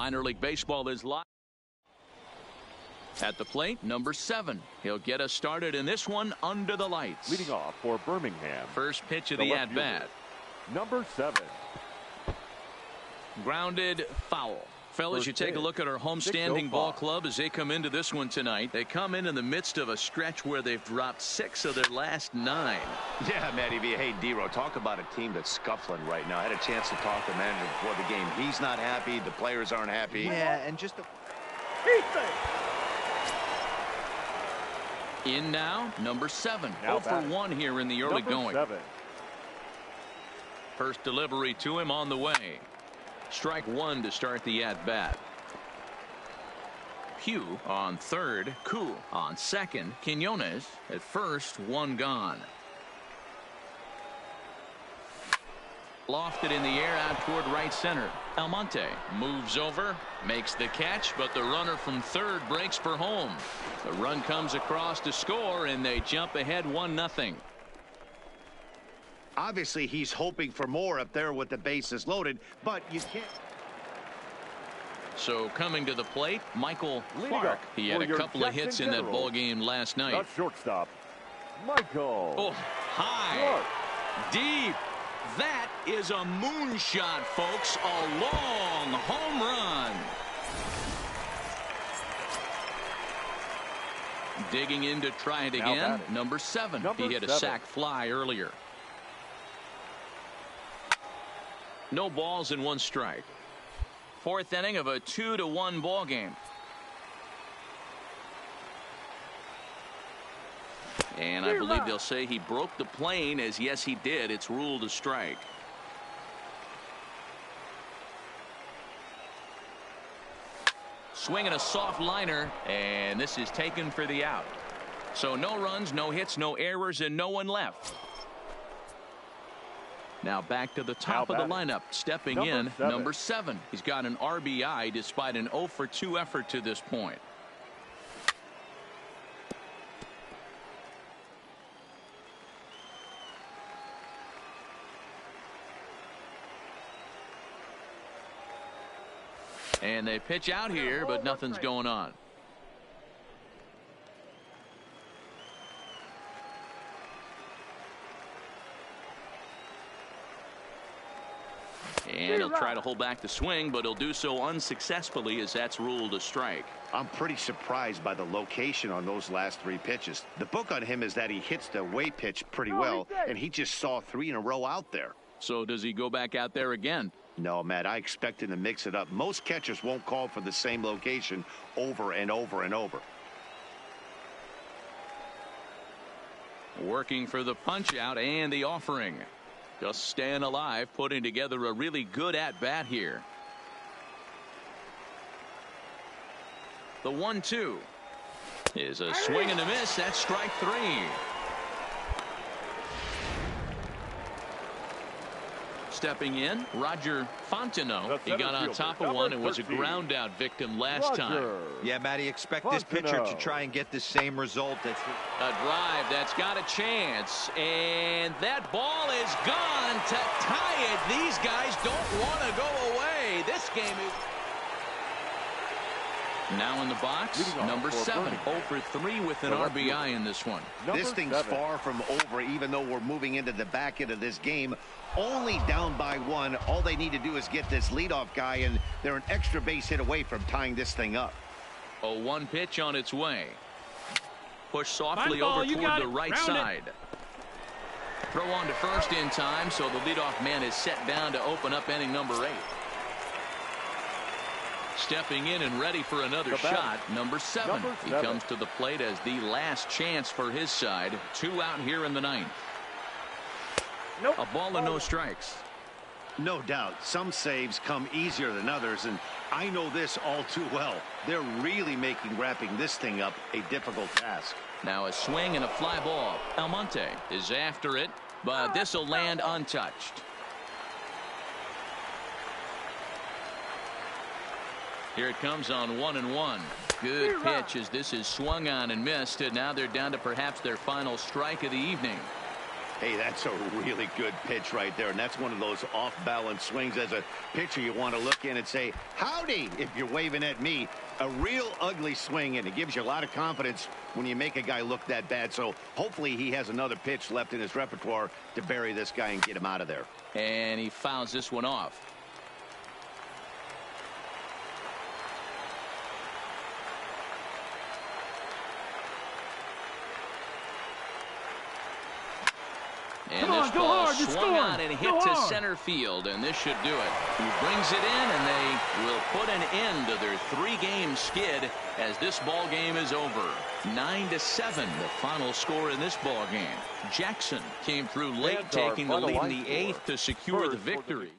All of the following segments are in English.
Minor League Baseball is live. At the plate, number 7. He'll get us started in this one under the lights. Leading off for Birmingham. First pitch of the at-bat. Number 7. Grounded foul. Fellas, you take a look at our homestanding ball club as they come into this one tonight. They come in the midst of a stretch where they've dropped 6 of their last 9. Yeah, Matty V. Hey, D-Row, talk about a team that's scuffling right now. I had a chance to talk to the manager before the game. He's not happy. The players aren't happy. Yeah, and just in now, number 7. 0 for 1 here in the early going. 7. First delivery to him on the way. Strike 1 to start the at-bat. Pugh on third. Koo on second. Quinones at first. 1 gone. Lofted in the air out toward right center. Almonte moves over, makes the catch, but the runner from third breaks for home. The run comes across to score, and they jump ahead 1-0. Obviously, he's hoping for more up there with the bases loaded, but you can't. So coming to the plate, Michael Clark. He had a couple of hits in that ball game last night. The shortstop, Michael. Oh, high, Clark. Deep. That is a moonshot, folks. A long home run. Digging in to try it again. Number 7. He hit a sac fly earlier. No balls and 1 strike. 4th inning of a 2-1 ball game. And I believe they'll say he broke the plane, as yes he did. It's ruled a strike. Swinging a soft liner, and this is taken for the out. So no runs, no hits, no errors, and no one left. Now back to the top of the lineup. Stepping in, number 7. He's got an RBI despite an 0 for 2 effort to this point. And they pitch out here, but nothing's going on. And he'll try to hold back the swing, but he'll do so unsuccessfully, as that's ruled a strike. I'm pretty surprised by the location on those last 3 pitches. The book on him is that he hits the away pitch pretty well, and he just saw 3 in a row out there. So does he go back out there again? No, Matt, I expect him to mix it up. Most catchers won't call for the same location over and over and over. Working for the punch out and the offering. Just staying alive, putting together a really good at-bat here. The 1-2 is a swing and a miss. That's strike 3. Stepping in, Roger Fontenot. He got on top of one and was a ground out victim last time. Yeah, Matty, expect this pitcher to try and get the same result. A drive that's got a chance, and that ball is gone to tie it. These guys don't want to go away. This game is now in the box. Number 7, 0 for 3 with an RBI in this one. This thing's far from over, even though we're moving into the back end of this game. Only down by 1. All they need to do is get this leadoff guy, and they're an extra base hit away from tying this thing up. A 1 pitch on its way. Push softly over toward the right side. Throw on to first in time, so the leadoff man is set down to open up inning number 8. Stepping in and ready for another shot, number 7. He comes to the plate as the last chance for his side. 2 out here in the 9th. A ball and no strikes. No doubt. Some saves come easier than others, and I know this all too well. They're really making wrapping this thing up a difficult task. Now a swing and a fly ball. Almonte is after it, but this will land untouched. Here it comes on 1-1. Good pitch as this is swung on and missed, and now they're down to perhaps their final strike of the evening. Hey, that's a really good pitch right there, and that's one of those off-balance swings. As a pitcher, you want to look in and say, howdy, if you're waving at me. A real ugly swing, and it gives you a lot of confidence when you make a guy look that bad. So hopefully he has another pitch left in his repertoire to bury this guy and get him out of there. And he fouls this one off. And this ball swung out and hit to center field, and this should do it. He brings it in, and they will put an end to their 3-game skid as this ball game is over. 9-7, the final score in this ball game. Jackson came through late, taking the lead in the 8th to secure the victory.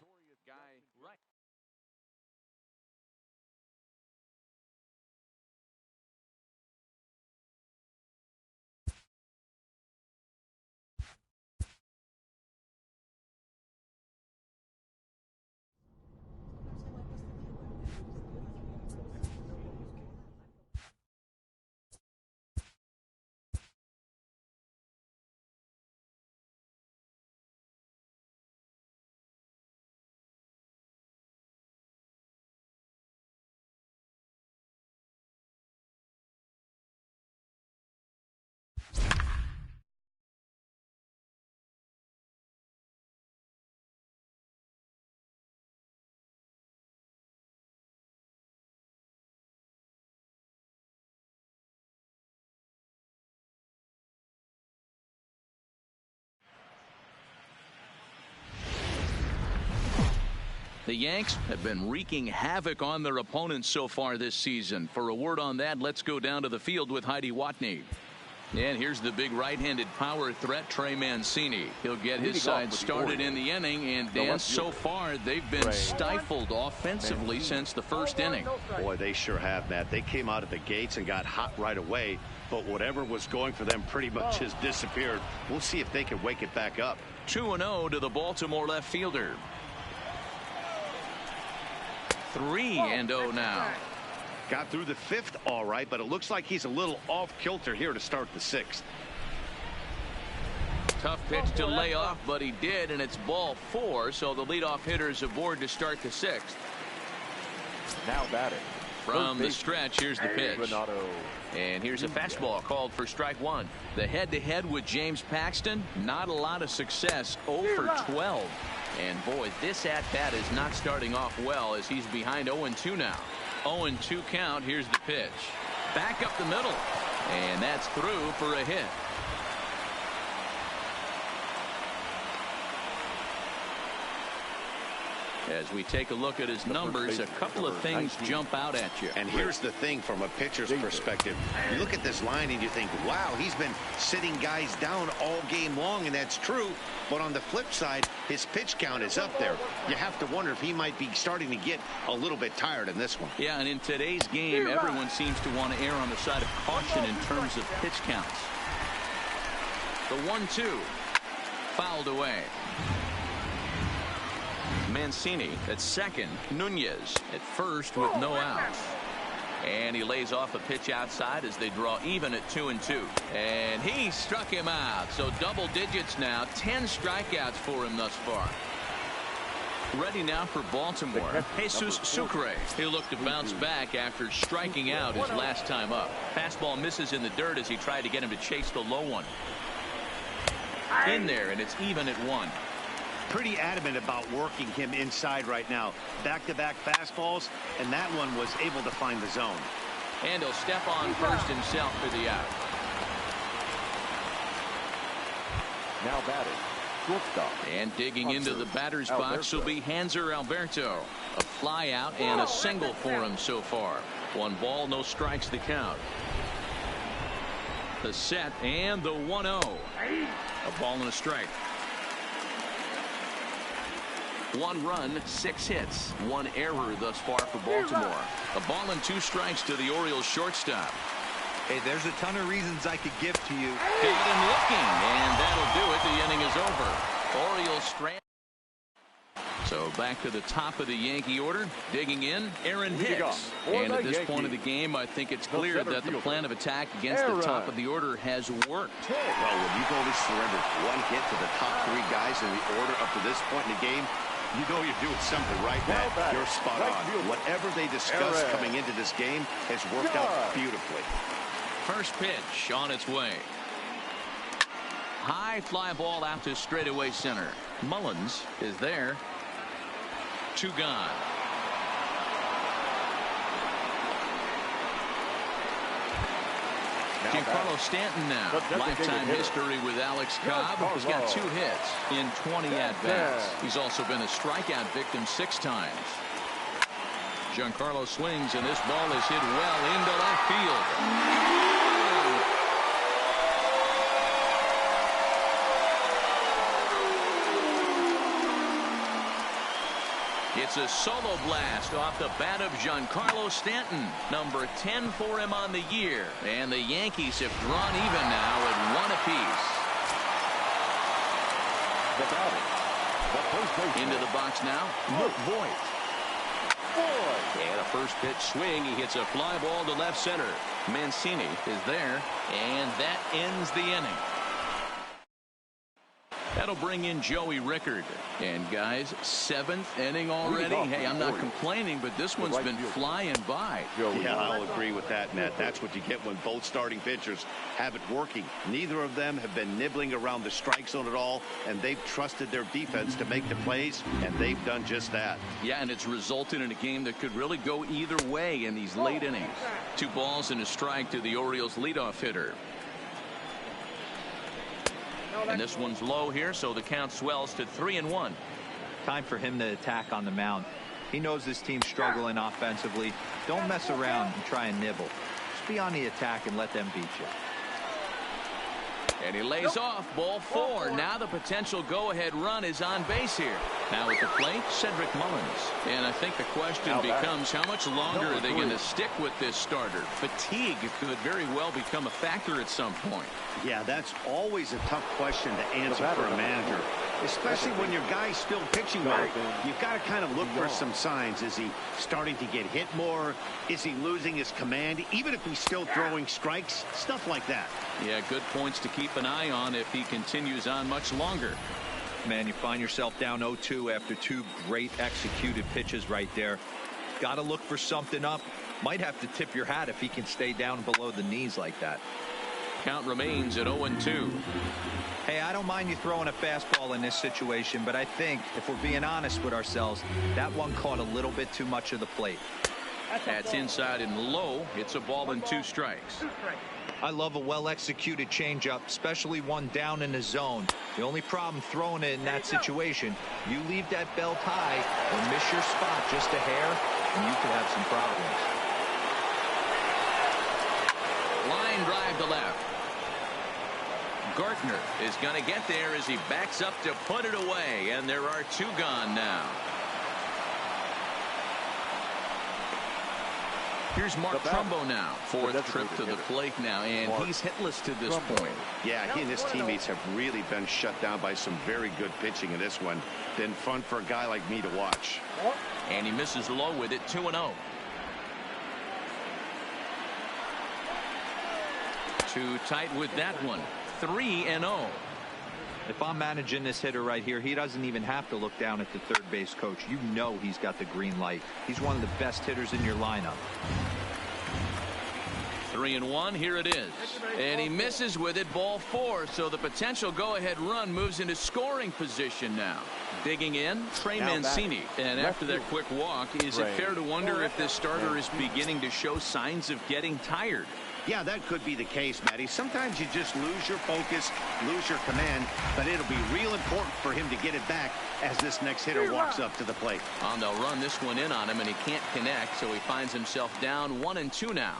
The Yanks have been wreaking havoc on their opponents so far this season. For a word on that, let's go down to the field with Heidi Watney. And here's the big right-handed power threat, Trey Mancini. He'll get his side started in the inning, and Dan, so far they've been stifled offensively since the first inning. Boy, they sure have, Matt. They came out of the gates and got hot right away, but whatever was going for them pretty much has disappeared. We'll see if they can wake it back up. 2-0 to the Baltimore left fielder. 3-0 now. Got through the 5th all right, but it looks like he's a little off kilter here to start the 6th. Tough pitch to lay off, but he did, and it's ball 4, so the leadoff hitter is aboard to start the 6th. Now batting. From the stretch, here's the pitch. And here's a fastball called for strike 1. The head-to-head with James Paxton, not a lot of success, 0 for 12. And boy, this at-bat is not starting off well as he's behind 0-2 now. 0-2 count. Here's the pitch. Back up the middle. And that's through for a hit. As we take a look at his numbers, a couple of things jump out at you. And here's the thing from a pitcher's perspective. You look at this line and you think, wow, he's been sitting guys down all game long, and that's true. But on the flip side, his pitch count is up there. You have to wonder if he might be starting to get a little bit tired in this one. Yeah, and in today's game, everyone seems to want to err on the side of caution in terms of pitch counts. The 1-2 fouled away. Mancini at second. Nunez at first with no outs. And he lays off a pitch outside as they draw even at 2-2. And he struck him out. So double digits now. 10 strikeouts for him thus far. Ready now for Baltimore. Jesus Sucre. He'll look to bounce back after striking out his last time up. Fastball misses in the dirt as he tried to get him to chase the low one. In there, and it's even at 1. Pretty adamant about working him inside right now. Back-to-back fastballs, and that one was able to find the zone. And he'll step on first himself for the out. Now batting. Shortstop. And digging into the batter's box will be Hanser Alberto. A fly out and a single for him so far. 1 ball, no strikes to count. The set and the 1-0. A ball and a strike. 1 run, 6 hits, 1 error thus far for Baltimore. A ball and 2 strikes to the Orioles shortstop. Hey, there's a ton of reasons I could give to you. Got him looking, and that'll do it. The inning is over. Orioles strand. So back to the top of the Yankee order. Digging in, Aaron Hicks. And at this point of the game, I think it's clear that the plan of attack against the top of the order has worked. Well, when you've only surrendered one hit to the top three guys in the order up to this point in the game, you know you're doing something right, Matt. You're spot on. Whatever they discussed coming into this game has worked out beautifully. First pitch on its way. High fly ball out to straightaway center. Mullins is there. 2 gone. Giancarlo Stanton now. Lifetime history with Alex Cobb. He's got 2 hits in 20 at-bats. He's also been a strikeout victim 6 times. Giancarlo swings, and this ball is hit well into left field. It's a solo blast off the bat of Giancarlo Stanton. Number 10 for him on the year. And the Yankees have drawn even now at 1 apiece. Into the box now, Luke Voit. And a first pitch swing. He hits a fly ball to left center. Mancini is there. And that ends the inning. That'll bring in Joey Rickard. And guys, 7th inning already. Hey, I'm not complaining, but this one's been flying by. Yeah, I'll agree with that, Matt. That's what you get when both starting pitchers have it working. Neither of them have been nibbling around the strike zone at all, and they've trusted their defense to make the plays, and they've done just that. Yeah, and it's resulted in a game that could really go either way in these late innings. 2 balls and a strike to the Orioles leadoff hitter. And this one's low here, so the count swells to 3-1. Time for him to attack on the mound. He knows this team's struggling offensively. Don't mess around and try and nibble. Just be on the attack and let them beat you. And he lays off. Ball 4. Now the potential go-ahead run is on base here. Now at the plate, Cedric Mullins. And I think the question becomes, how much longer are they going to stick with this starter? Fatigue could very well become a factor at some point. Yeah, that's always a tough question to answer for a manager, especially when your guy's still pitching well. You've got to kind of look for some signs. Is he starting to get hit more? Is he losing his command? Even if he's still throwing strikes, stuff like that. Yeah, good points to keep an eye on if he continues on much longer. Man, you find yourself down 0-2 after 2 great executed pitches right there. Got to look for something up. Might have to tip your hat if he can stay down below the knees like that. Count remains at 0-2. Hey, I don't mind you throwing a fastball in this situation, but I think if we're being honest with ourselves, that one caught a little bit too much of the plate. That's inside and low. It's a ball and 2 strikes. I love a well-executed changeup, especially one down in the zone. The only problem throwing it in that situation, you leave that belt high or miss your spot just a hair, and you could have some problems. Line drive to left. Gartner is going to get there as he backs up to put it away, and there are 2 gone now. Here's Mark Trumbo now. 4th trip to the plate now, and he's hitless to this point. Yeah, he and his teammates have really been shut down by some very good pitching in this one. Been fun for a guy like me to watch. And he misses low with it, 2-0. Too tight with that one. 3-0. If I'm managing this hitter right here, he doesn't even have to look down at the third base coach. You know he's got the green light. He's one of the best hitters in your lineup. 3-1. Here it is. And he misses with it. Ball 4. So the potential go-ahead run moves into scoring position now. Digging in, Trey Mancini. And after that quick walk, is it fair to wonder if this starter is beginning to show signs of getting tired? Yeah, that could be the case, Matty. Sometimes you just lose your focus, lose your command, but it'll be real important for him to get it back as this next hitter walks up to the plate. And they'll run this one in on him, and he can't connect, so he finds himself down 1-2 now.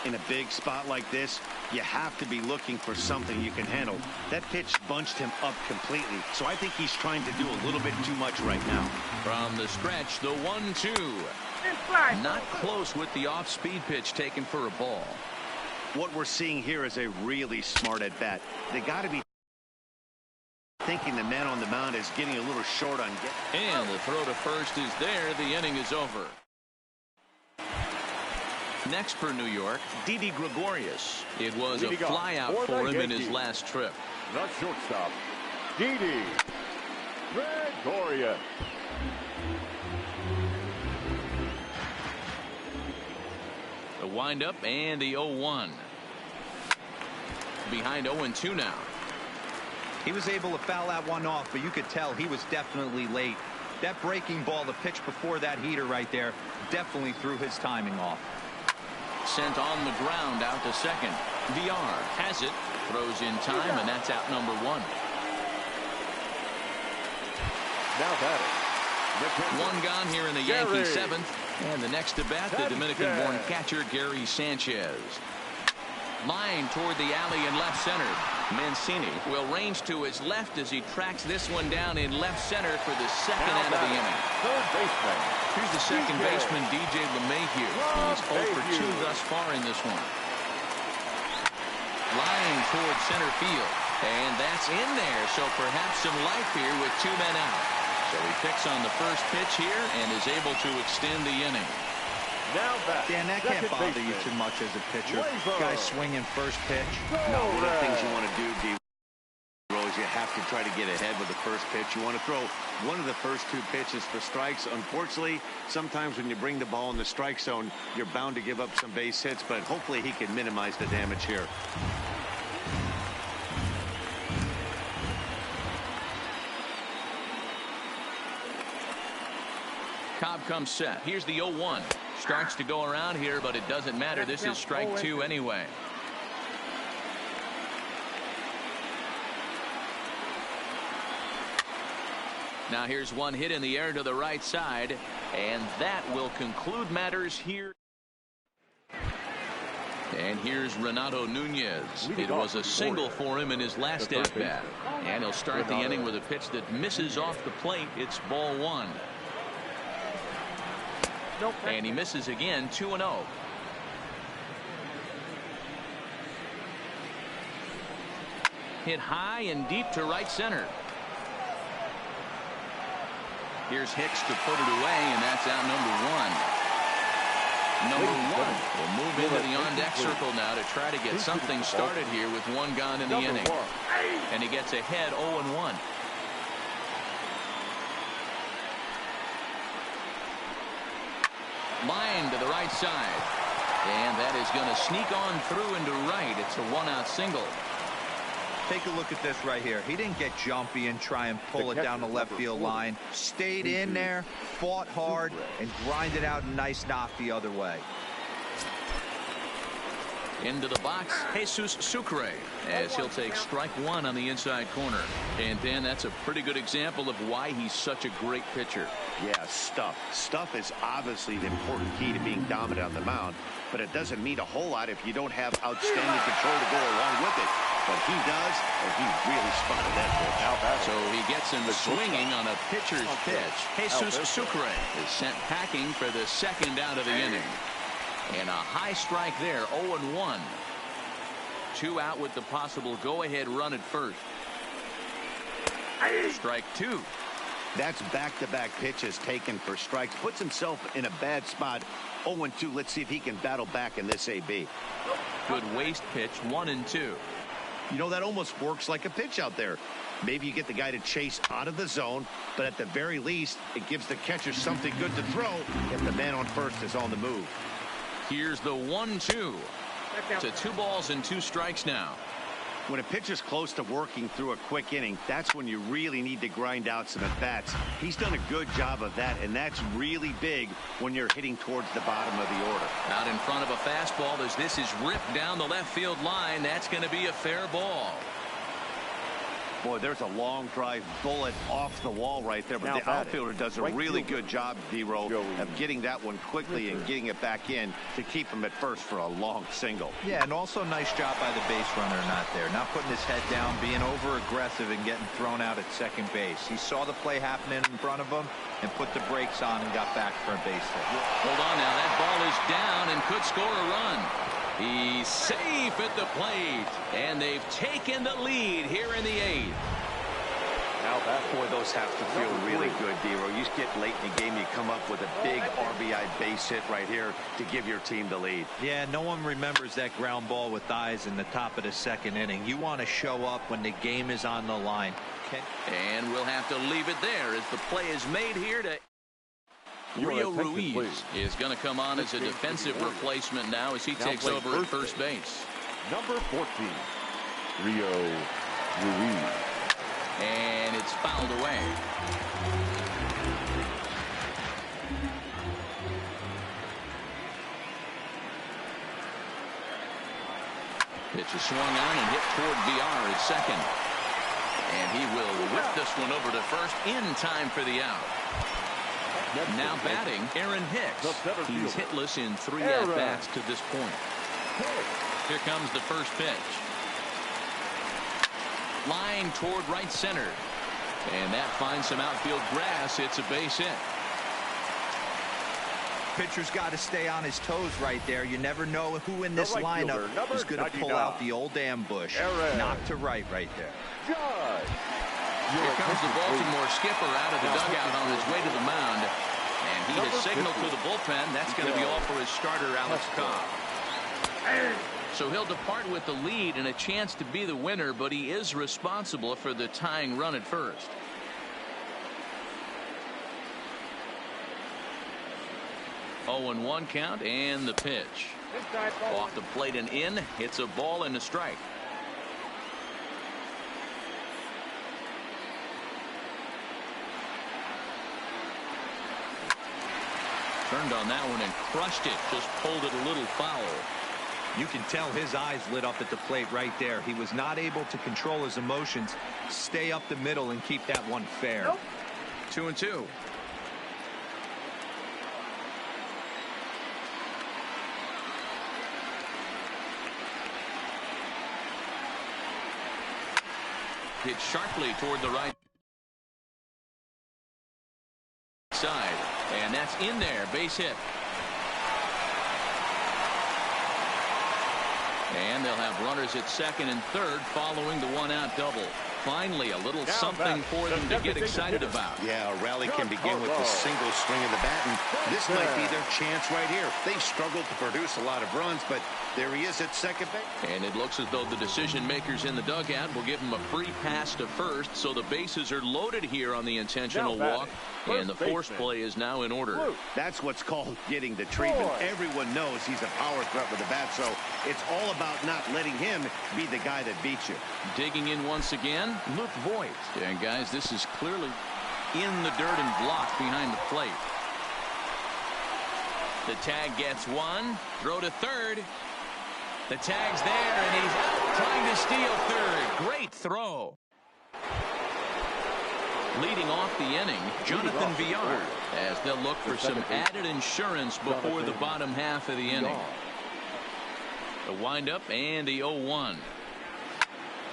In a big spot like this, you have to be looking for something you can handle. That pitch bunched him up completely, so I think he's trying to do a little bit too much right now. From the stretch, the 1-2. Not close with the off-speed pitch taken for a ball. What we're seeing here is a really smart at-bat. They got to be Thinking the man on the mound is getting a little short on and the throw to first is there. The inning is over. Next for New York, Didi Gregorius. It was a flyout for him in his last trip. The shortstop, Didi Gregorius. The windup and the 0-1. Behind 0-2 now. He was able to foul that one off, but you could tell he was definitely late. That breaking ball, the pitch before that heater right there, definitely threw his timing off. Sent on the ground out to second. VR has it, throws in time, and that's out number 1. Now batting. One gone here in the Yankee 7th. And the next to bat, the Dominican-born catcher, Gary Sanchez. Line toward the alley in left center. Mancini will range to his left as he tracks this one down in left center for the second out of the inning. Third baseman. Here's the second baseman, DJ LeMahieu. He's 0 for 2 thus far in this one. Line toward center field. And that's in there, so perhaps some life here with 2 men out. So he picks on the first pitch here and is able to extend the inning. Now back. Dan, that can't bother you too much as a pitcher. Guy swinging first pitch. No, one of the things you want to do, D-Rose, you have to try to get ahead with the first pitch. You want to throw one of the first 2 pitches for strikes. Unfortunately, sometimes when you bring the ball in the strike zone, you're bound to give up some base hits, but hopefully he can minimize the damage here. Cobb comes set. Here's the 0-1. Starts to go around here, but it doesn't matter. This is strike 2 anyway. Now here's one hit in the air to the right side, and that will conclude matters here. And here's Renato Nunez. It was a single for him in his last at bat. And he'll start the inning with a pitch that misses off the plate. It's ball 1. And he misses again, 2-0. Hit high and deep to right center. Here's Hicks to put it away, and that's out number 1. Number 1 will move into the on-deck circle now to try to get something started here with 1 gone in the inning. And he gets ahead 0-1. Line to the right side. And that is going to sneak on through into right. It's a 1-out single. Take a look at this right here. He didn't get jumpy and try and pull it down the left field line. Stayed in there, fought hard, and grinded out a nice knock the other way. Into the box, Jesus Sucre, as he'll take strike 1 on the inside corner. And Dan, that's a pretty good example of why he's such a great pitcher. Yeah, stuff. Stuff is obviously the important key to being dominant on the mound, but it doesn't mean a whole lot if you don't have outstanding control to go along with it. But he does, and he really spotted that pitch. So he gets him swinging on a pitcher's pitch. Jesus Sucre is sent packing for the second out of the inning. And a high strike there, 0-1. 2 out with the possible go-ahead run at first. Strike 2. That's back-to-back pitches taken for strikes. Puts himself in a bad spot. 0-2. Let's see if he can battle back in this AB. Good waste pitch, 1-2. You know, that almost works like a pitch out there. Maybe you get the guy to chase out of the zone, but at the very least, it gives the catcher something good to throw if the man on first is on the move. Here's the 1-2. To 2 balls and 2 strikes now. When a pitcher's close to working through a quick inning, that's when you really need to grind out some at-bats. He's done a good job of that, and that's really big when you're hitting towards the bottom of the order. Out in front of a fastball as this is ripped down the left field line. That's going to be a fair ball. Boy, there's a long drive bullet off the wall right there, but the outfielder does a really good job, D-Roll, of getting that one quickly and getting it back in to keep him at first for a long single. Yeah, and also nice job by the base runner not there. Not putting his head down, being over-aggressive and getting thrown out at second base. He saw the play happening in front of him and put the brakes on and got back for a base hit. Hold on now. That ball is down and could score a run. He's safe at the plate, and they've taken the lead here in the 8th. Now batting. Boy, those have to feel really good, Dero. You get late in the game, you come up with a big RBI base hit right here to give your team the lead. Yeah, no one remembers that ground ball with eyes in the top of the second inning. You want to show up when the game is on the line. Okay. And we'll have to leave it there as the play is made here to Rio Ruiz is going to come on as a defensive replacement now as he takes over at first base. Number 14, Rio Ruiz. And it's fouled away. Pitch is swung on and hit toward VR at second. And he will whip this one over to first in time for the out. Now batting, Aaron Hicks. He's hitless in 3 at-bats to this point. Here comes the first pitch. Line toward right center. And that finds some outfield grass. It's a base hit. Pitcher's got to stay on his toes right there. You never know who in this lineup is going to pull out the old ambush. Knock to right there. Judge. Here comes the Baltimore skipper out of the dugout on his way to the mound. And he has signaled to the bullpen. That's going to be all for his starter, Alex Cobb. So he'll depart with the lead and a chance to be the winner, but he is responsible for the tying run at first. Oh, and 1 count, and the pitch. Off the plate and in. It's a ball and a strike. Turned on that one and crushed it. Just pulled it a little foul. You can tell his eyes lit up at the plate right there. He was not able to control his emotions. Stay up the middle and keep that one fair. 2-2. Hit sharply toward the right side. And that's in there. Base hit. And they'll have runners at second and third following the 1-out double. Finally, a little something for them to get excited about. Yeah, a rally can begin with the single swing of the bat, and this might be their chance right here. They've struggled to produce a lot of runs, but there he is at second base. And it looks as though the decision makers in the dugout will give him a free pass to first, so the bases are loaded here on the intentional walk, and the force play is now in order. That's what's called getting the treatment. Everyone knows he's a power threat with the bat, so it's all about not letting him be the guy that beats you. Digging in once again, Luke Voigt. And guys, this is clearly in the dirt and blocked behind the plate. The tag gets one. Throw to third. The tag's there, and he's out trying to steal third. Great throw. Leading off the inning, Jonathan Villar, as they'll look for some added insurance before the bottom half of the inning. The windup and the 0-1.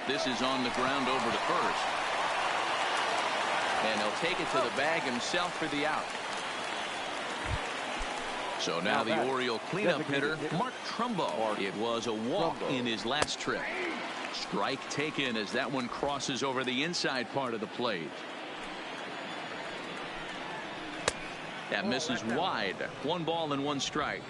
This is on the ground over to first. And he'll take it to the bag himself for the out. So now the Oriole cleanup hitter, Mark Trumbo. It was a walk in his last trip. Strike taken as that one crosses over the inside part of the plate. That misses wide. 1 ball and 1 strike.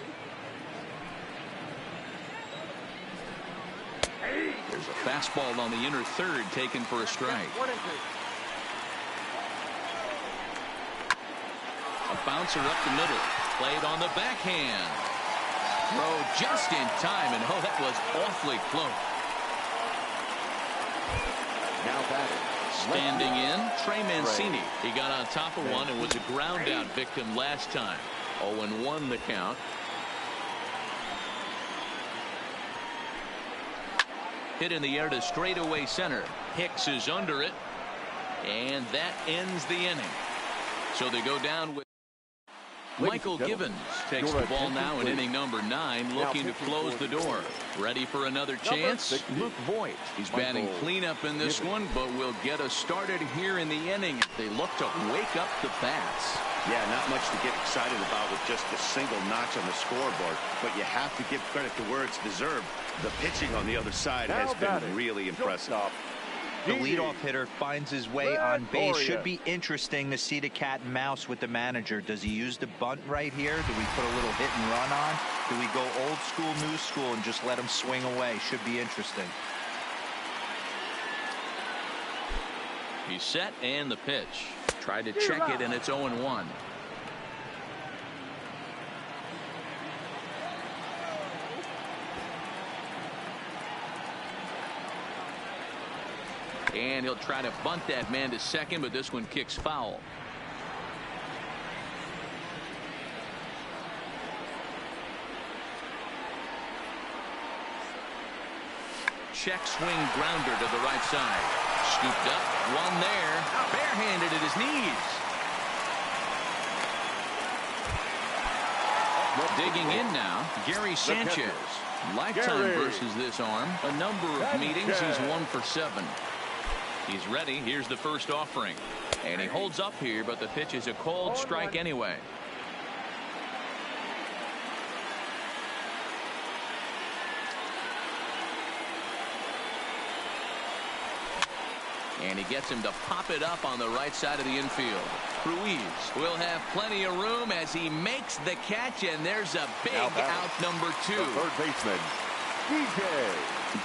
There's a fastball on the inner third taken for a strike. A bouncer up the middle. Played on the backhand. Throw just in time, and oh, that was awfully close. Now batting. Standing in, Trey Mancini. He got on top of one and was a ground out victim last time. 0-1 the count. Hit in the air to straightaway center. Hicks is under it, and that ends the inning. So they go down with Michael Givens takes the ball now in inning number 9, looking to close the door. Ready for another chance? Luke Voigt. He's batting cleanup in this one, but will get us started here in the inning. They look to wake up the bats. Yeah, not much to get excited about with just a single notch on the scoreboard, but you have to give credit to where it's deserved. The pitching on the other side has been really impressive. The leadoff hitter finds his way on base. Should be interesting to see the cat and mouse with the manager. Does he use the bunt right here? Do we put a little hit and run on? Do we go old school, new school, and just let him swing away? Should be interesting. He's set, and the pitch. Tried to check it, and it's 0-1. And he'll try to bunt that man to second, but this one kicks foul. Check swing grounder to the right side. Scooped up, one there, barehanded at his knees. Digging in now, Gary Sanchez. Lifetime versus this arm. A number of meetings, he's 1 for 7. He's ready. Here's the first offering. And he holds up here, but the pitch is a cold strike anyway. And he gets him to pop it up on the right side of the infield. Ruiz will have plenty of room as he makes the catch, and there's a big out number 2. The third baseman, DJ.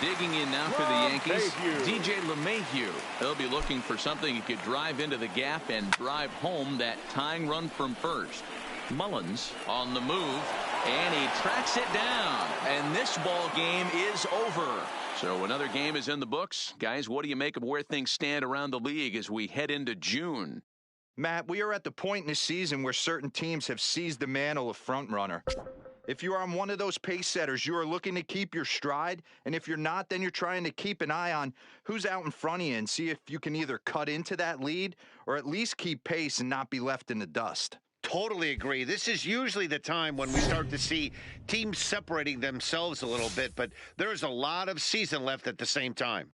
Digging in now for the Yankees, DJ LeMahieu. They'll be looking for something he could drive into the gap and drive home that tying run from first. Mullins on the move, and he tracks it down. And this ball game is over. So another game is in the books. Guys, what do you make of where things stand around the league as we head into June? Matt, we are at the point in the season where certain teams have seized the mantle of front runner. If you are on one of those pace setters, you are looking to keep your stride. And if you're not, then you're trying to keep an eye on who's out in front of you and see if you can either cut into that lead or at least keep pace and not be left in the dust. Totally agree. This is usually the time when we start to see teams separating themselves a little bit, but there is a lot of season left at the same time.